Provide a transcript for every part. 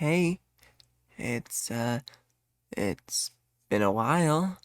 Hey, it's been a while.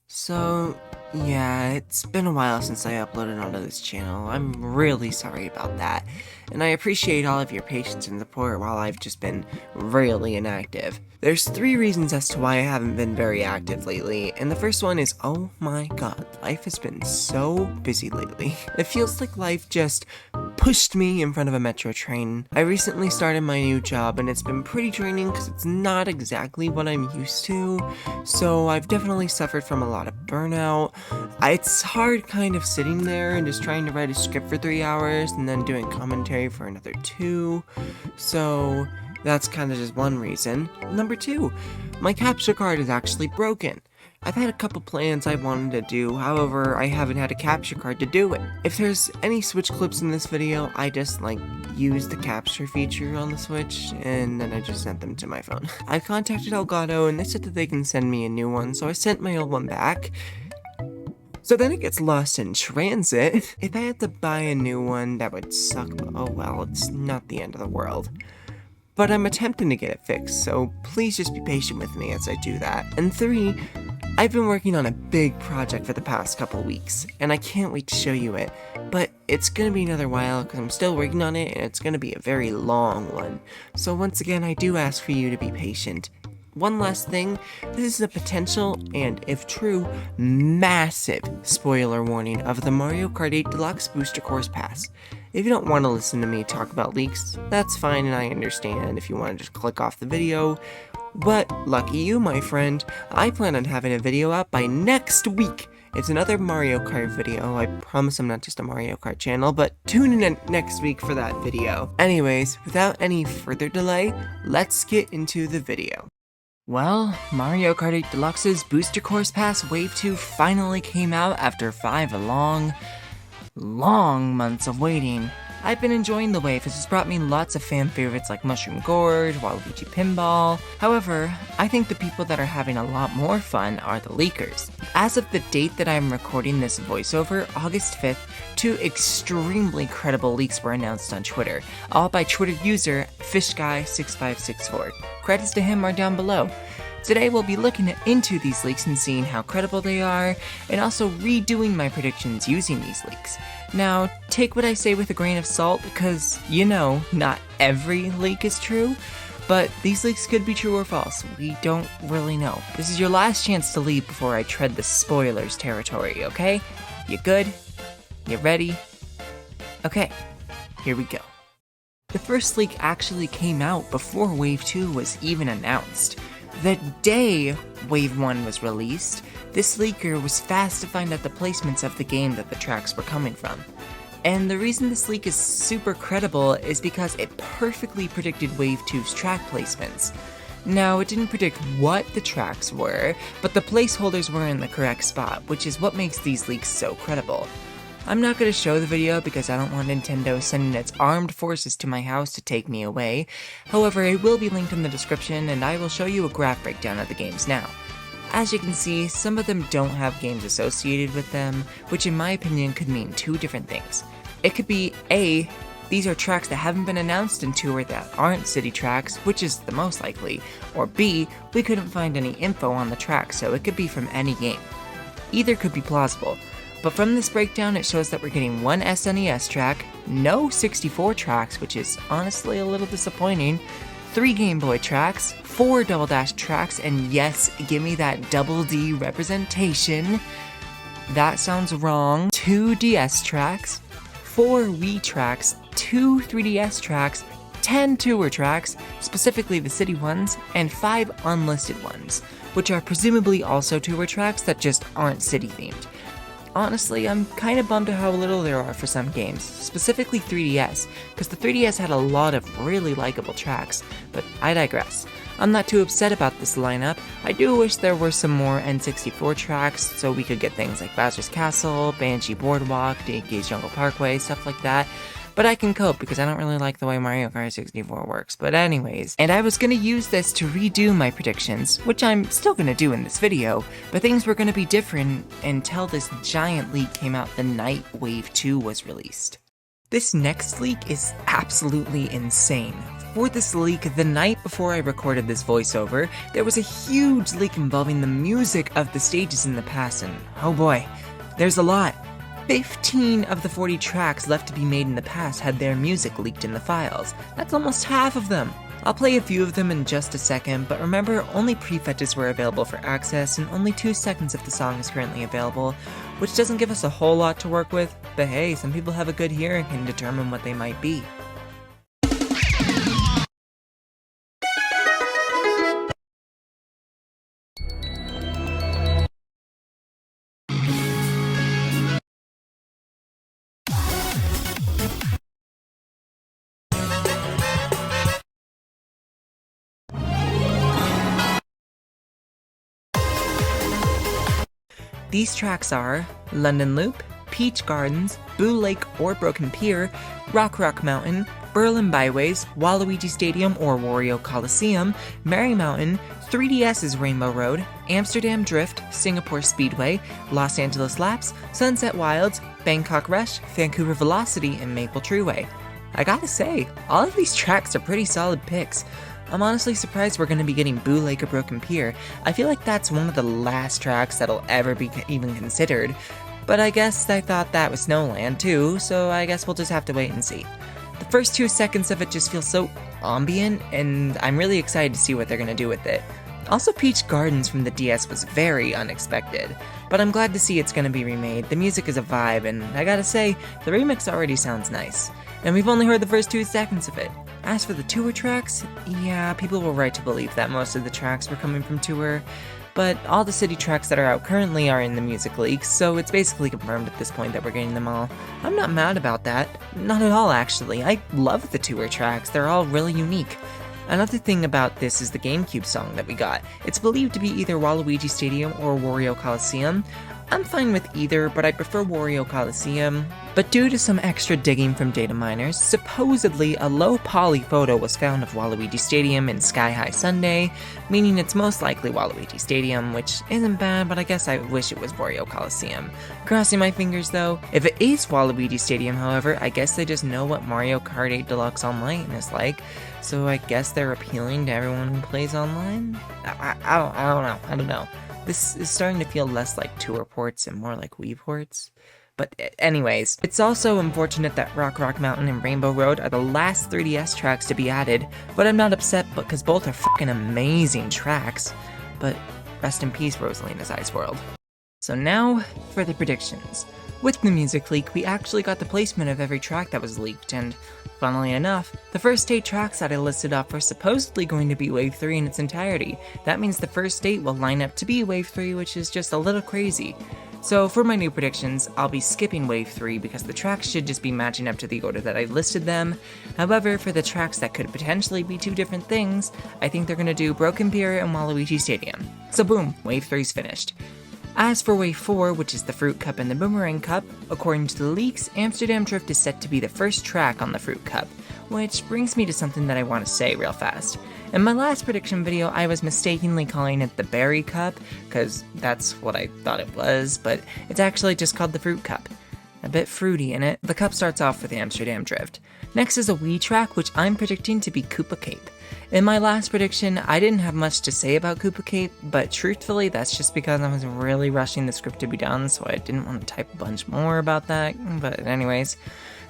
So, yeah, it's been a while since I uploaded onto this channel. I'm really sorry about that, and I appreciate all of your patience and support while I've just been really inactive. There's 3 reasons as to why I haven't been very active lately, and the first one is, oh my god, life has been so busy lately. It feels like life just pushed me in front of a metro train. I recently started my new job, and it's been pretty draining because it's not exactly what I'm used to, so I've definitely suffered from a lot of burnout. It's hard kind of sitting there and just trying to write a script for 3 hours and then doing commentary for another 2, so that's kind of just one reason. Number 2, my capture card is actually broken. I've had a couple plans I wanted to do, however, I haven't had a capture card to do it. If there's any Switch clips in this video, I just, used the capture feature on the Switch, and then I just sent them to my phone. I contacted Elgato, and they said that they can send me a new one, so I sent my old one back. So then it gets lost in transit. If I had to buy a new one, that would suck, but oh well, it's not the end of the world. But I'm attempting to get it fixed, so please just be patient with me as I do that. And 3, I've been working on a big project for the past couple weeks, and I can't wait to show you it, but it's gonna be another while because I'm still working on it, and it's gonna be a very long one. So once again, I do ask for you to be patient. One last thing, this is a potential, and if true, massive spoiler warning of the Mario Kart 8 Deluxe Booster Course Pass. If you don't want to listen to me talk about leaks, that's fine, and I understand if you want to just click off the video. But lucky you, my friend, I plan on having a video out by next week. It's another Mario Kart video. I promise I'm not just a Mario Kart channel, but tune in next week for that video. Anyways, without any further delay, let's get into the video. Well, Mario Kart 8 Deluxe's Booster Course Pass Wave 2 finally came out after 5 long months of waiting. I've been enjoying the wave as it's brought me lots of fan favorites like Mushroom Gorge, Waluigi Pinball. However, I think the people that are having a lot more fun are the leakers. As of the date that I'm recording this voiceover, August 5th, 2 extremely credible leaks were announced on Twitter, all by Twitter user FishGuy6564. Credits to him are down below. Today we'll be looking into these leaks and seeing how credible they are, and also redoing my predictions using these leaks. Now, take what I say with a grain of salt, because, not every leak is true, but these leaks could be true or false. We don't really know. This is your last chance to leave before I tread the spoilers territory, okay? You good? You ready? Okay, here we go. The first leak actually came out before Wave 2 was even announced. The day Wave 1 was released, this leaker was fast to find out the placements of the game that the tracks were coming from. And the reason this leak is super credible is because it perfectly predicted Wave 2's track placements. Now, it didn't predict what the tracks were, but the placeholders were in the correct spot, which is what makes these leaks so credible. I'm not going to show the video because I don't want Nintendo sending its armed forces to my house to take me away. However, it will be linked in the description, and I will show you a graph breakdown of the games now. As you can see, some of them don't have games associated with them, which in my opinion could mean 2 different things. It could be A, these are tracks that haven't been announced in tour that aren't city tracks, which is the most likely, or B, we couldn't find any info on the track, so it could be from any game. Either could be plausible. But from this breakdown, it shows that we're getting 1 SNES track, no 64 tracks, which is honestly a little disappointing, 3 Game Boy tracks, 4 Double Dash tracks, and yes, give me that Double D representation. That sounds wrong. 2 DS tracks, 4 Wii tracks, 2 3DS tracks, 10 tour tracks, specifically the city ones, and 5 unlisted ones, which are presumably also tour tracks that just aren't city themed. Honestly, I'm kinda bummed at how little there are for some games, specifically 3DS, because the 3DS had a lot of really likable tracks, but I digress. I'm not too upset about this lineup. I do wish there were some more N64 tracks, so we could get things like Bowser's Castle, Banshee Boardwalk, DK's Jungle Parkway, stuff like that. But I can cope because I don't really like the way Mario Kart 64 works. But anyways, and I was gonna use this to redo my predictions, which I'm still gonna do in this video, but things were gonna be different until this giant leak came out the night Wave 2 was released. This next leak is absolutely insane. For this leak, the night before I recorded this voiceover, there was a huge leak involving the music of the stages in the past, and oh boy, there's a lot. 15 of the 40 tracks left to be made in the past had their music leaked in the files. That's almost half of them. I'll play a few of them in just a second, but remember, only prefetches were available for access, and only 2 seconds of the song is currently available, which doesn't give us a whole lot to work with, but hey, some people have a good ear and can determine what they might be. These tracks are London Loop, Peach Gardens, Boo Lake or Broken Pier, Rock Mountain, Berlin Byways, Waluigi Stadium or Wario Coliseum, Merry Mountain, 3DS's Rainbow Road, Amsterdam Drift, Singapore Speedway, Los Angeles Laps, Sunset Wilds, Bangkok Rush, Vancouver Velocity, and Maple Treeway. I gotta say, all of these tracks are pretty solid picks. I'm honestly surprised we're going to be getting Boo Lake or Broken Pier. I feel like that's one of the last tracks that'll ever be even considered. But I guess I thought that was Snowland too, so I guess we'll just have to wait and see. The first 2 seconds of it just feel so ambient, and I'm really excited to see what they're going to do with it. Also, Peach Gardens from the DS was very unexpected, but I'm glad to see it's going to be remade. The music is a vibe, and I gotta say, the remix already sounds nice. And we've only heard the first 2 seconds of it. As for the tour tracks, yeah, people were right to believe that most of the tracks were coming from tour, but all the city tracks that are out currently are in the music leaks, so it's basically confirmed at this point that we're getting them all. I'm not mad about that. Not at all, actually. I love the tour tracks. They're all really unique. Another thing about this is the GameCube song that we got. It's believed to be either Waluigi Stadium or Wario Coliseum. I'm fine with either, but I prefer Wario Coliseum. But due to some extra digging from data miners, supposedly a low poly photo was found of Waluigi Stadium in Sky High Sundae, meaning it's most likely Waluigi Stadium, which isn't bad, but I guess I wish it was Wario Coliseum. Crossing my fingers though. If it is Waluigi Stadium, however, I guess they just know what Mario Kart 8 Deluxe Online is like, so I guess they're appealing to everyone who plays online? I don't know. This is starting to feel less like tour ports and more like Wii ports. But anyways, it's also unfortunate that Rock Mountain and Rainbow Road are the last 3DS tracks to be added, but I'm not upset because both are fucking amazing tracks. But rest in peace, Rosalina's Ice World. So now for the predictions. With the music leak, we actually got the placement of every track that was leaked, and funnily enough, the first 8 tracks that I listed off are supposedly going to be Wave 3 in its entirety. That means the first 8 will line up to be Wave 3, which is just a little crazy. So for my new predictions, I'll be skipping Wave 3 because the tracks should just be matching up to the order that I listed them. However, for the tracks that could potentially be 2 different things, I think they're going to do Broken Pier and Waluigi Stadium. So boom, Wave 3's finished. As for Wave 4, which is the Fruit Cup and the Boomerang Cup, according to the leaks, Amsterdam Drift is set to be the first track on the Fruit Cup, which brings me to something that I want to say real fast. In my last prediction video, I was mistakenly calling it the Berry Cup, because that's what I thought it was, but it's actually just called the Fruit Cup. A bit fruity in it. The cup starts off with Amsterdam Drift. Next is a Wii track, which I'm predicting to be Koopa Cape. In my last prediction, I didn't have much to say about Koopa Cape, but truthfully, that's just because I was really rushing the script to be done, so I didn't want to type a bunch more about that, but anyways.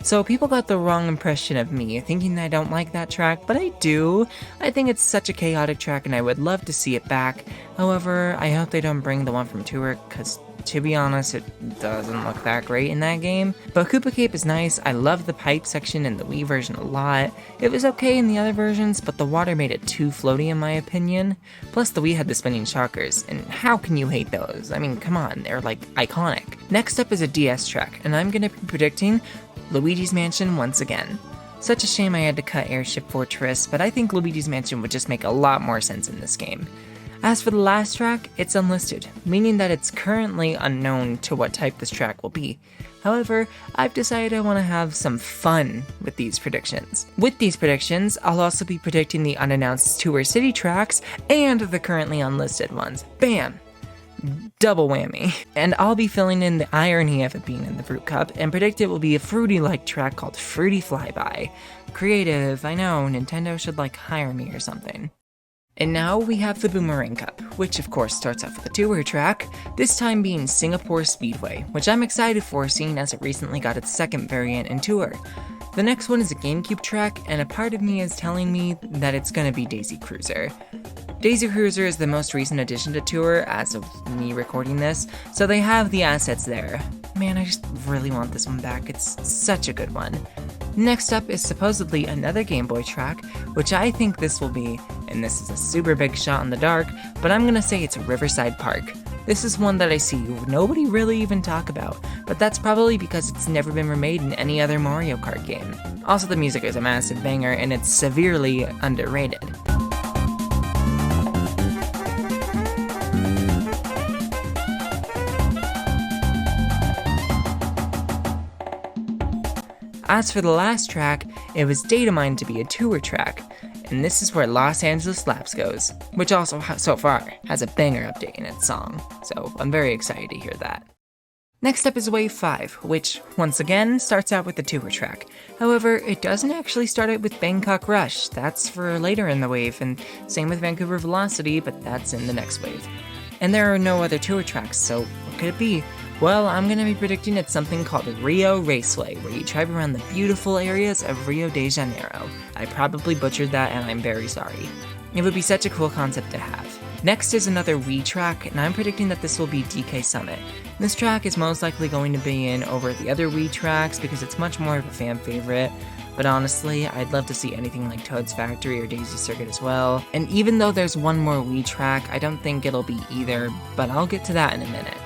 So people got the wrong impression of me, thinking that I don't like that track, but I do. I think it's such a chaotic track and I would love to see it back. However, I hope they don't bring the one from Tour, because to be honest, it doesn't look that great in that game. But Koopa Cape is nice. I love the pipe section in the Wii version a lot. It was okay in the other versions, but the water made it too floaty in my opinion. Plus the Wii had the spinning shockers, and how can you hate those? I mean, come on, they're like iconic. Next up is a DS track, and I'm gonna be predicting Luigi's Mansion once again. Such a shame I had to cut Airship Fortress, but I think Luigi's Mansion would just make a lot more sense in this game. As for the last track, it's unlisted, meaning that it's currently unknown to what type this track will be. However, I've decided I want to have some fun with these predictions. With these predictions, I'll also be predicting the unannounced Tour City tracks and the currently unlisted ones. Bam! Double whammy. And I'll be filling in the irony of it being in the Fruit Cup and predict it will be a fruity-like track called Fruity Flyby. Creative, I know, Nintendo should hire me or something. And now we have the Boomerang Cup, which of course starts off with a tour track, this time being Singapore Speedway, which I'm excited for seeing as it recently got its second variant in tour. The next one is a GameCube track, and a part of me is telling me that it's gonna be Daisy Cruiser. Daisy Cruiser is the most recent addition to Tour as of me recording this, so they have the assets there. Man, I just really want this one back, it's such a good one. Next up is supposedly another Game Boy track, which I think this will be, and this is a super big shot in the dark, but I'm gonna say it's Riverside Park. This is one that I see nobody really even talk about, but that's probably because it's never been remade in any other Mario Kart game. Also, the music is a massive banger, and it's severely underrated. As for the last track, it was datamine to be a tour track, and this is where Los Angeles Laps goes, which also, so far, has a banger update in its song, so I'm very excited to hear that. Next up is Wave 5, which, once again, starts out with the tour track. However, it doesn't actually start out with Bangkok Rush, that's for later in the wave, and same with Vancouver Velocity, but that's in the next wave. And there are no other tour tracks, so what could it be? Well, I'm gonna be predicting it's something called Rio Raceway, where you drive around the beautiful areas of Rio de Janeiro. I probably butchered that and I'm very sorry. It would be such a cool concept to have. Next is another Wii track, and I'm predicting that this will be DK Summit. This track is most likely going to be in over the other Wii tracks because it's much more of a fan favorite, but honestly, I'd love to see anything like Toad's Factory or Daisy Circuit as well. And even though there's one more Wii track, I don't think it'll be either, but I'll get to that in a minute.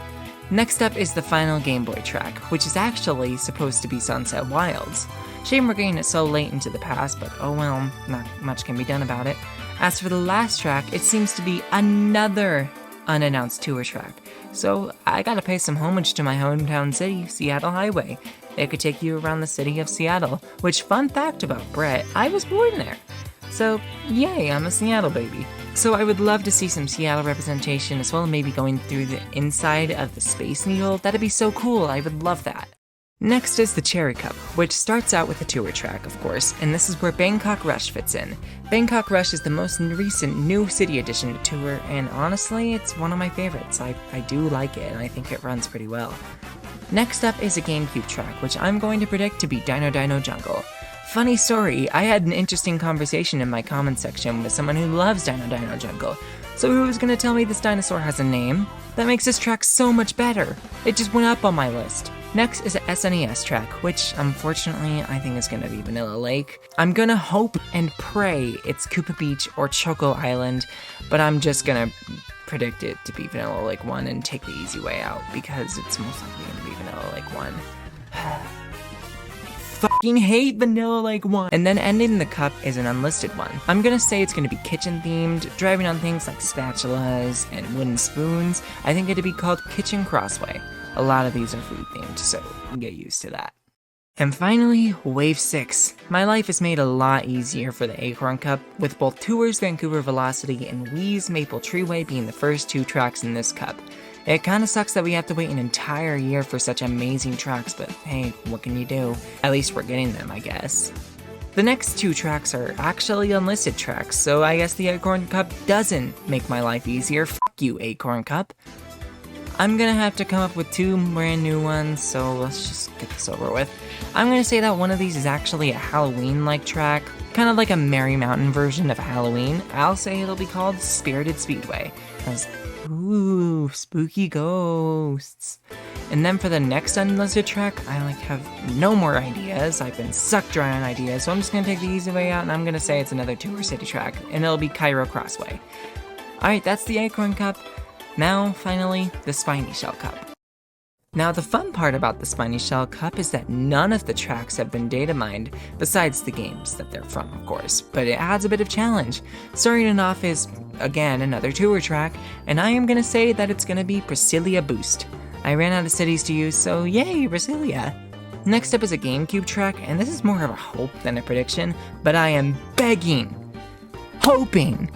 Next up is the final Game Boy track, which is actually supposed to be Sunset Wilds. Shame we're getting it so late into the past, but oh well, not much can be done about it. As for the last track, it seems to be another unannounced tour track. So I gotta pay some homage to my hometown city, Seattle Highway. It could take you around the city of Seattle, which fun fact about Brett, I was born there. So yay, I'm a Seattle baby. So I would love to see some Seattle representation as well, maybe going through the inside of the Space Needle. That'd be so cool, I would love that. Next is the Cherry Cup, which starts out with a tour track, of course, and this is where Bangkok Rush fits in. Bangkok Rush is the most recent new city addition to Tour, and honestly, it's one of my favorites. I do like it, and I think it runs pretty well. Next up is a GameCube track, which I'm going to predict to be Dino Dino Jungle. Funny story, I had an interesting conversation in my comment section with someone who loves Dino Dino Jungle. So who was gonna tell me this dinosaur has a name? That makes this track so much better. It just went up on my list. Next is a SNES track, which unfortunately I think is gonna be Vanilla Lake. I'm gonna hope and pray it's Koopa Beach or Choco Island, but I'm just gonna predict it to be Vanilla Lake 1 and take the easy way out because it's most likely gonna be Vanilla Lake 1. Fucking hate Vanilla Lake 1. And then ending the cup is an unlisted one. I'm gonna say it's gonna be kitchen themed, driving on things like spatulas and wooden spoons. I think it'd be called Kitchen Crossway. A lot of these are food themed, so get used to that. And finally, Wave 6. My life is made a lot easier for the Acorn Cup, with both Tour's Vancouver Velocity and Wii's Maple Treeway being the first two tracks in this cup. It kinda sucks that we have to wait an entire year for such amazing tracks, but hey, what can you do? At least we're getting them, I guess. The next two tracks are actually unlisted tracks, so I guess the Acorn Cup doesn't make my life easier. Fuck you, Acorn Cup. I'm gonna have to come up with two brand new ones, so let's just get this over with. I'm gonna say that one of these is actually a Halloween-like track, kind of like a Merry Mountain version of Halloween. I'll say it'll be called Spirited Speedway, because ooh, spooky ghosts. And then for the next unlisted track, I have no more ideas. I've been sucked dry on ideas, so I'm just gonna take the easy way out and I'm gonna say it's another Tour City track, and it'll be Cairo Crossway. Alright, that's the Acorn Cup. Now, finally, the Spiny Shell Cup. Now, the fun part about the Spiny Shell Cup is that none of the tracks have been data mined, besides the games that they're from, of course, but it adds a bit of challenge. Starting it off is, again, another tour track, and I am gonna say that it's gonna be Brasilia Boost. I ran out of cities to use, so yay, Brasilia! Next up is a GameCube track, and this is more of a hope than a prediction, but I am begging, hoping,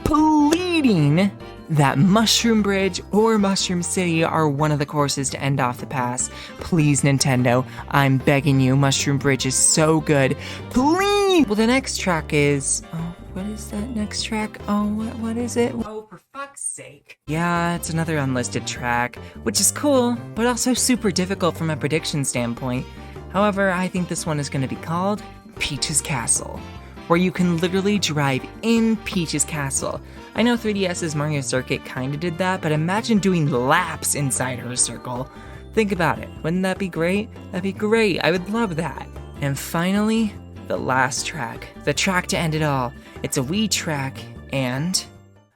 pleading that Mushroom Bridge or Mushroom City are one of the courses to end off the pass. Please, Nintendo, I'm begging you, Mushroom Bridge is so good. Please! Well, the next track is... Oh, what is that next track? Oh, what is it? Oh, for fuck's sake. Yeah, it's another unlisted track, which is cool, but also super difficult from a prediction standpoint. However, I think this one is going to be called Peach's Castle, where you can literally drive in Peach's Castle. I know 3DS's Mario Circuit kinda did that, but imagine doing laps inside her circle. Think about it, wouldn't that be great? That'd be great, I would love that. And finally, the last track, the track to end it all. It's a Wii track, and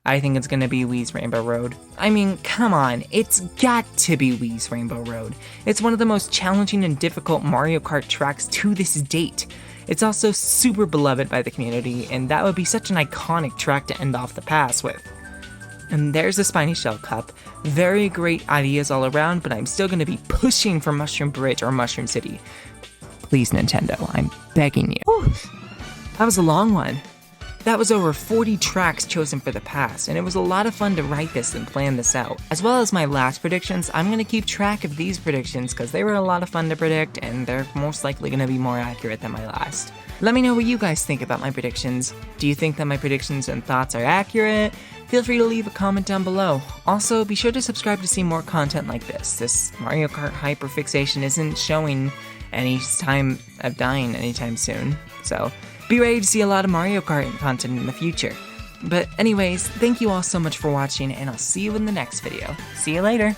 I think it's gonna be Wii's Rainbow Road. I mean, come on, it's got to be Wii's Rainbow Road. It's one of the most challenging and difficult Mario Kart tracks to this date. It's also super beloved by the community, and that would be such an iconic track to end off the pass with. And there's the Spiny Shell Cup. Very great ideas all around, but I'm still gonna be pushing for Mushroom Bridge or Mushroom City. Please, Nintendo, I'm begging you. Whew. That was a long one. That was over 40 tracks chosen for the pass, and it was a lot of fun to write this and plan this out. As well as my last predictions, I'm going to keep track of these predictions because they were a lot of fun to predict, and they're most likely going to be more accurate than my last. Let me know what you guys think about my predictions. Do you think that my predictions and thoughts are accurate? Feel free to leave a comment down below. Also, be sure to subscribe to see more content like this. This Mario Kart hyperfixation isn't showing any time of dying anytime soon, so be ready to see a lot of Mario Kart content in the future. But anyways, thank you all so much for watching, and I'll see you in the next video. See you later!